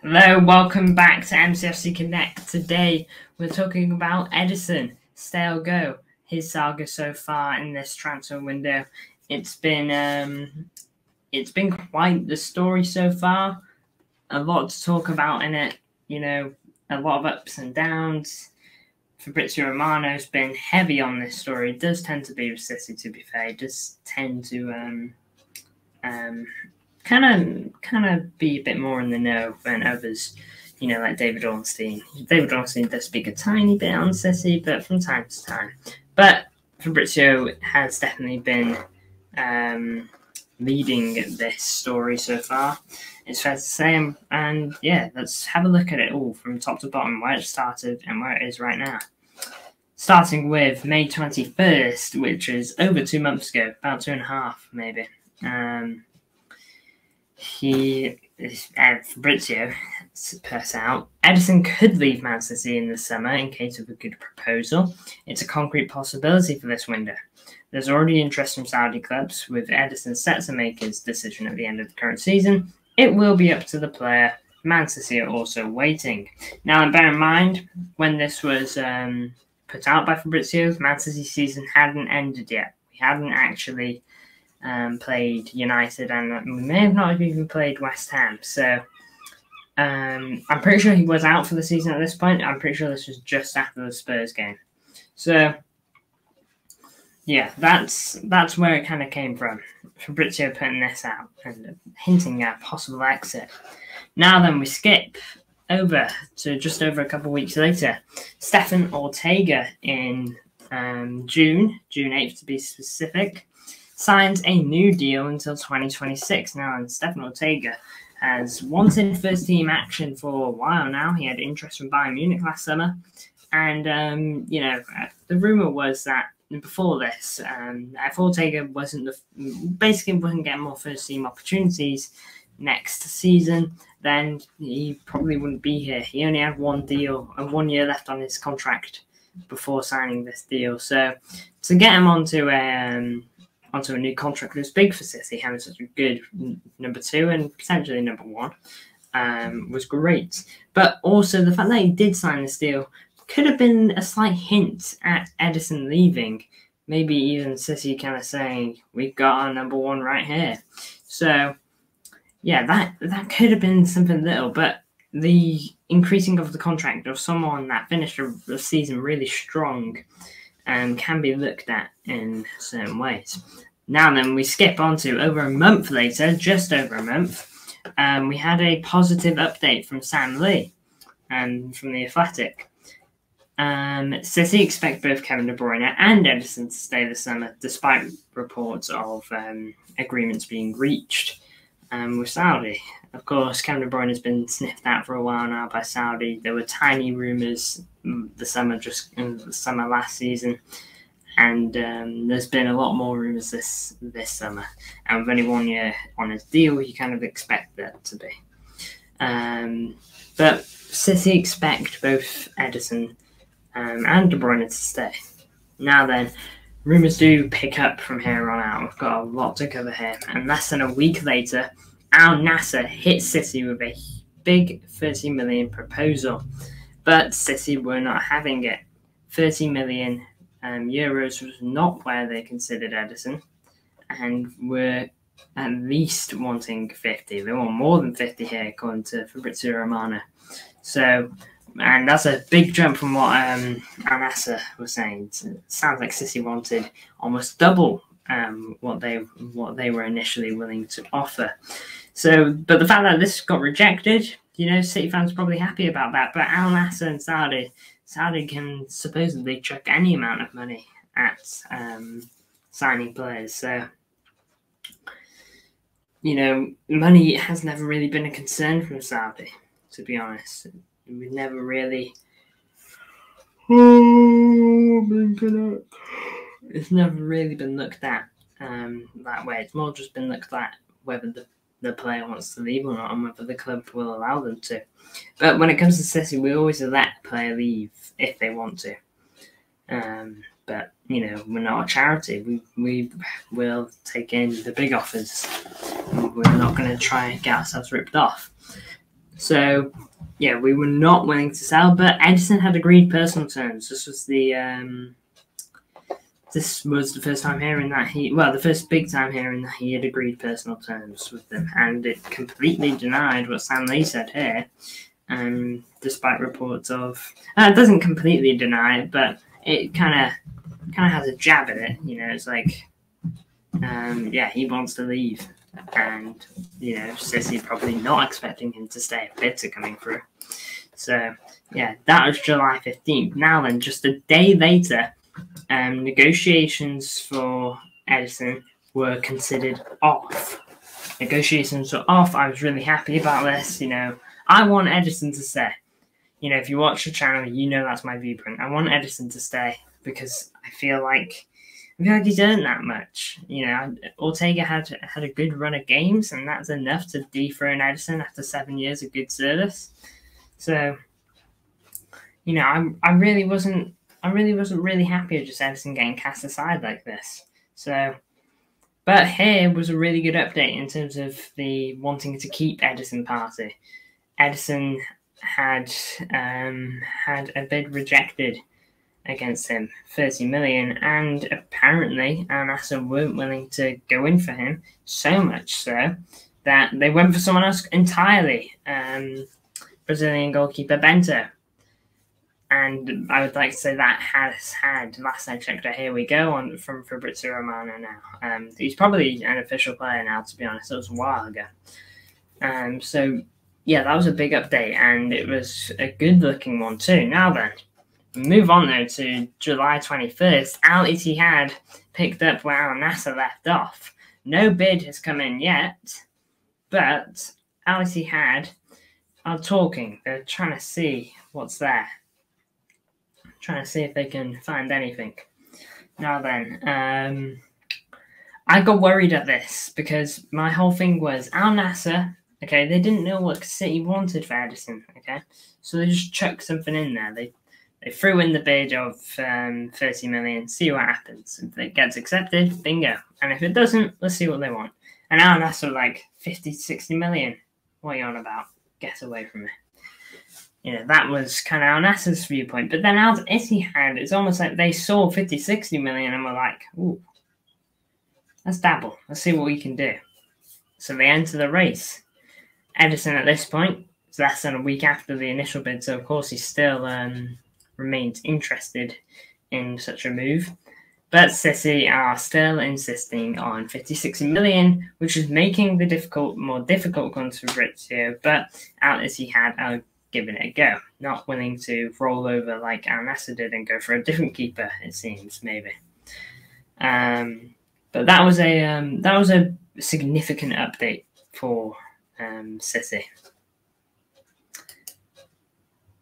Hello, welcome back to MCFC Connect. Today we're talking about Ederson, stay or go, his saga so far in this transfer window. It's been quite the story so far. A lot to talk about in it. A lot of ups and downs. Fabrizio Romano's been heavy on this story. It does tend to be with City, to be fair. It does tend to kind of be a bit more in the know than others, like David Ornstein. David Ornstein does speak a tiny bit on City, but from time to time. But Fabrizio has definitely been leading this story so far, it's fair to say. And yeah, let's have a look at it all from top to bottom, where it started and where it is right now. Starting with May 21st, which is over 2 months ago, about 2.5 maybe. Fabrizio puts out, Ederson could leave Man City in the summer in case of a good proposal. It's a concrete possibility for this window. There's already interest from Saudi clubs, with Ederson set to make his decision at the end of the current season. It will be up to the player. Man City are also waiting. Now, bear in mind, when this was put out by Fabrizio, Man City's season hadn't ended yet. We hadn't actually played United, and we may have not even played West Ham. So I'm pretty sure he was out for the season at this point. I'm pretty sure this was just after the Spurs game. So yeah, that's where it kind of came from. Fabrizio putting this out and hinting at possible exit. Now then, we skip over to just over a couple of weeks later. Stefan Ortega in June 8th to be specific, signs a new deal until 2026 now, and Stefan Ortega has wanted first-team action for a while now. He had interest from Bayern Munich last summer, and the rumour was that before this, if Ortega wasn't getting more first-team opportunities next season, then he probably wouldn't be here. He only had one deal and 1 year left on his contract before signing this deal, so to get him onto a new contract was big for City. Having such a good number 2 and potentially number 1 was great. But also the fact that he did sign this deal could have been a slight hint at Ederson leaving. Maybe even City kind of saying, we've got our number 1 right here. So yeah, that could have been something little, but the increasing of the contract of someone that finished the season really strong can be looked at in certain ways. Now then, we skip on to over a month later, just over a month. We had a positive update from Sam Lee from The Athletic. City expect both Kevin De Bruyne and Ederson to stay this summer, despite reports of agreements being reached with Saudi. Of course, Kevin De Bruyne has been sniffed at for a while now by Saudi. There were tiny rumours the summer last season, and there's been a lot more rumours this summer. And with only 1 year on his deal, you kind of expect that to be. But City expect both Ederson and De Bruyne to stay. Now then, rumours do pick up from here on out. We've got a lot to cover here. And less than a week later, Al Nassr hit City with a big 30 million proposal. But City were not having it. 30 million euros was not where they considered Ederson, and were at least wanting 50. They want more than 50 here, according to Fabrizio Romano. So, and that's a big jump from what Al Nassr was saying. It sounds like City wanted almost double what they were initially willing to offer. So, but the fact that this got rejected, City fans are probably happy about that. But Al Nassr and Saudi can supposedly chuck any amount of money at signing players. So, money has never really been a concern from Saudi, to be honest. We've never really... It's never really been looked at that way. It's more just been looked at whether the player wants to leave or not, and whether the club will allow them to. But when it comes to City, we always let a player leave if they want to. But, we're not a charity. We will take in the big offers. We're not going to try and get ourselves ripped off. So, yeah, we were not willing to sell, but Ederson had agreed personal terms. This was the first time hearing that the first big time hearing that he had agreed personal terms with them, and it completely denied what Sam Lee said here. Despite reports of, it doesn't completely deny it, but it kind of has a jab at it. It's like, he wants to leave, and Sissy probably not expecting him to stay. Bids are coming through, so yeah, that was July 15th. Now then, just a day later, negotiations for Ederson were considered off. Negotiations were off. I was really happy about this. I want Ederson to stay. If you watch the channel, that's my viewpoint. I want Ederson to stay because I feel like he's earned that much. Ortega had a good run of games, and that's enough to dethrone Ederson after 7 years of good service. So, I really wasn't really happy with just Ederson getting cast aside like this. So, but here was a really good update in terms of the wanting to keep Ederson party. Ederson had a bid rejected against him, 30 million, and apparently Al Nassr weren't willing to go in for him, so much so that they went for someone else entirely, Brazilian goalkeeper Bento. And I would like to say that has had, last I checked, here we go, from Fabrizio Romano now. He's probably an official player now, to be honest. It was a while ago. So, yeah, that was a big update, and it was a good-looking one too. Now then, move on, though, to July 21st. Al Ittihad picked up where Al Nassr left off. No bid has come in yet, but Al Ittihad are talking. They're trying to see what's there. Trying to see if they can find anything. Now then, I got worried at this because my whole thing was Al Nassr, okay, they didn't know what City wanted for Ederson, okay? So they just chucked something in there. They threw in the bid of 30 million, see what happens. If it gets accepted, bingo. And if it doesn't, let's see what they want. And Al Nassr like 50, 60 million. What are you on about? Get away from me. That was kind of Al Nassr's viewpoint. But then Al Ittihad, it's almost like they saw 50, 60 million and were like, ooh, let's dabble. Let's see what we can do. So they enter the race. Ederson at this point, it's less than a week after the initial bid, so of course he still remains interested in such a move. But City are still insisting on 50, 60 million, which is making the more difficult one for Fabrizio, but Al Ittihad are giving it a go. Not willing to roll over like Al Nassr did and go for a different keeper, it seems, maybe. But that was a significant update for City.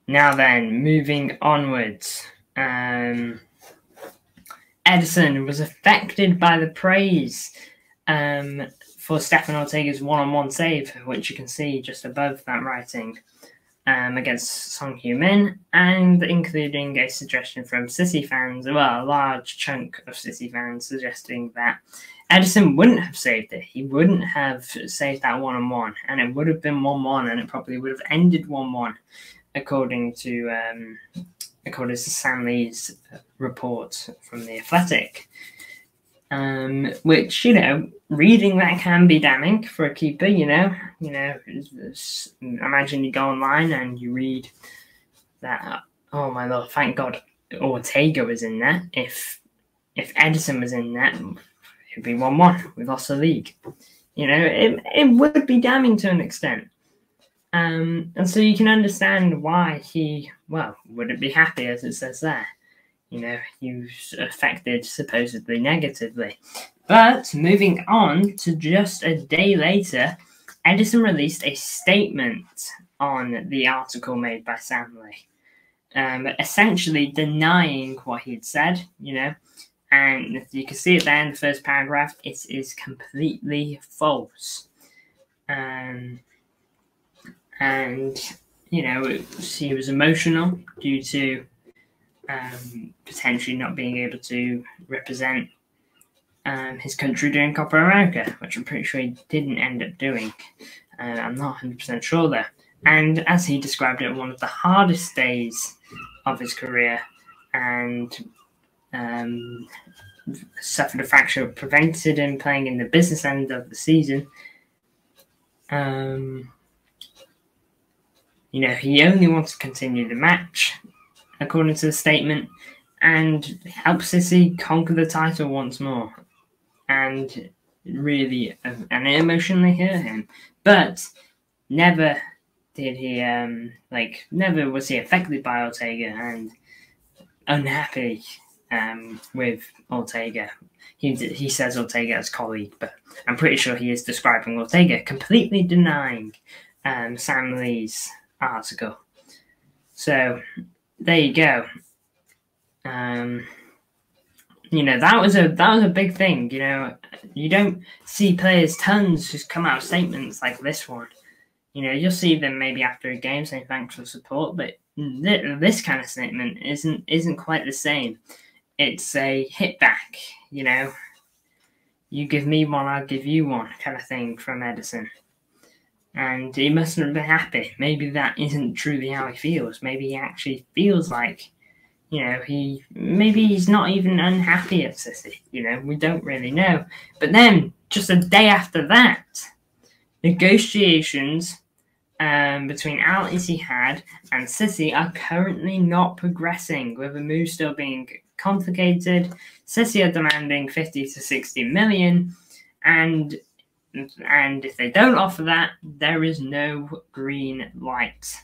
Now then, moving onwards. Ederson was affected by the praise for Stefan Ortega's one-on-one save, which you can see just above that writing, against Son Heung-min, and including a suggestion from City fans, well, a large chunk of City fans suggesting that Ederson wouldn't have saved it. He wouldn't have saved that one-on-one, and it would have been 1-1, and it probably would have ended 1-1, according to Sam Lee's report from The Athletic. Which, reading that can be damning for a keeper, imagine you go online and you read that, oh my Lord, thank God Ortega was in there. If Ederson was in there, it'd be 1-1. We lost the league. It would be damning to an extent. And so you can understand why he, wouldn't be happy, as it says there. He was affected supposedly negatively. But moving on to just a day later, Ederson released a statement on the article made by Sam Lee, essentially denying what he'd said, and you can see it there in the first paragraph. It is completely false. And he was emotional due to potentially not being able to represent his country during Copa America, which I'm pretty sure he didn't end up doing. I'm not 100% sure though. And as he described it, one of the hardest days of his career, and suffered a fracture that prevented him playing in the business end of the season. He only wants to continue the match, according to the statement, and help City conquer the title once more. And really, and it emotionally hurt him. But never did he, never was he affected by Ortega and unhappy with Ortega. He says Ortega as colleague, but I'm pretty sure he is describing Ortega, completely denying Sam Lee's article. So there you go. That was a big thing. You don't see players tons just come out with statements like this one. You'll see them maybe after a game saying thanks for support, but this kind of statement isn't quite the same. It's a hit back, you give me one, I'll give you one kind of thing from Ederson. And he mustn't have been happy. Maybe that isn't truly how he feels. Maybe he actually feels like, maybe he's not even unhappy at City. We don't really know. But then, just a day after that, negotiations between Al Ittihad and City are currently not progressing, with the move still being complicated. City are demanding 50 to 60 million, and if they don't offer that, there is no green light,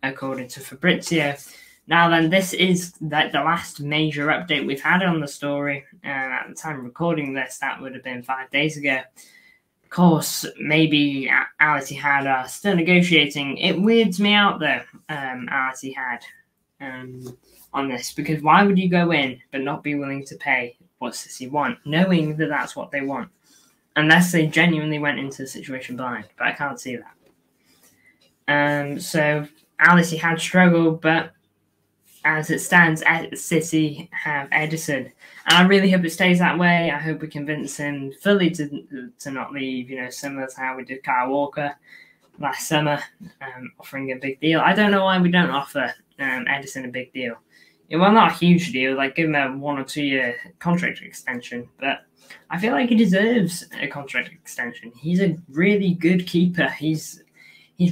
according to Fabrizio. Now then, this is the last major update we've had on the story. At the time of recording this, that would have been 5 days ago. Of course, maybe Al Ittihad are still negotiating. It weirds me out, though, Al Ittihad, on this, because why would you go in but not be willing to pay what City want, knowing that that's what they want? Unless they genuinely went into the situation blind, but I can't see that. So Al Ittihad struggled, but as it stands, City have Ederson, and I really hope it stays that way. I hope we convince him fully to not leave. Similar to how we did Kyle Walker last summer, offering a big deal. I don't know why we don't offer Ederson a big deal. Well, not a huge deal, like give him a 1 or 2 year contract extension, but I feel like he deserves a contract extension. He's a really good keeper. He's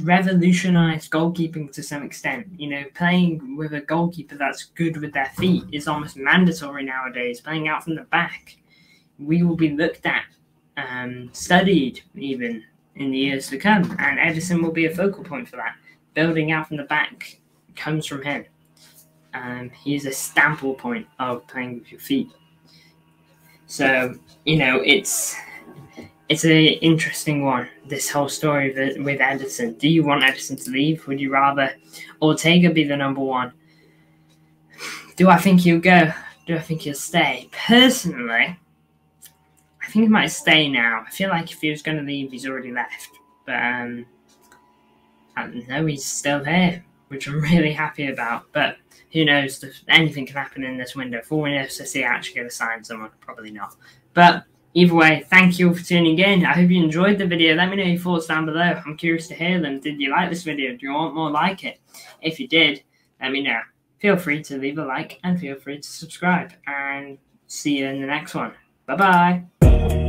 revolutionized goalkeeping to some extent. Playing with a goalkeeper that's good with their feet is almost mandatory nowadays. Playing out from the back, we will be looked at, studied even in the years to come, and Ederson will be a focal point for that. Building out from the back comes from him. He's a sample point of playing with your feet. So, it's an interesting one, this whole story with Ederson. Do you want Ederson to leave? Would you rather Ortega be the number one? Do I think he'll go? Do I think he'll stay? Personally, I think he might stay now. I feel like if he was going to leave, he's already left. But I don't know, he's still here, which I'm really happy about. But who knows? Anything can happen in this window. For we know, City are actually going to sign someone. Probably not. But either way, thank you for tuning in. I hope you enjoyed the video. Let me know your thoughts down below. I'm curious to hear them. Did you like this video? Do you want more like it? If you did, let me know. Feel free to leave a like and feel free to subscribe. And see you in the next one. Bye-bye.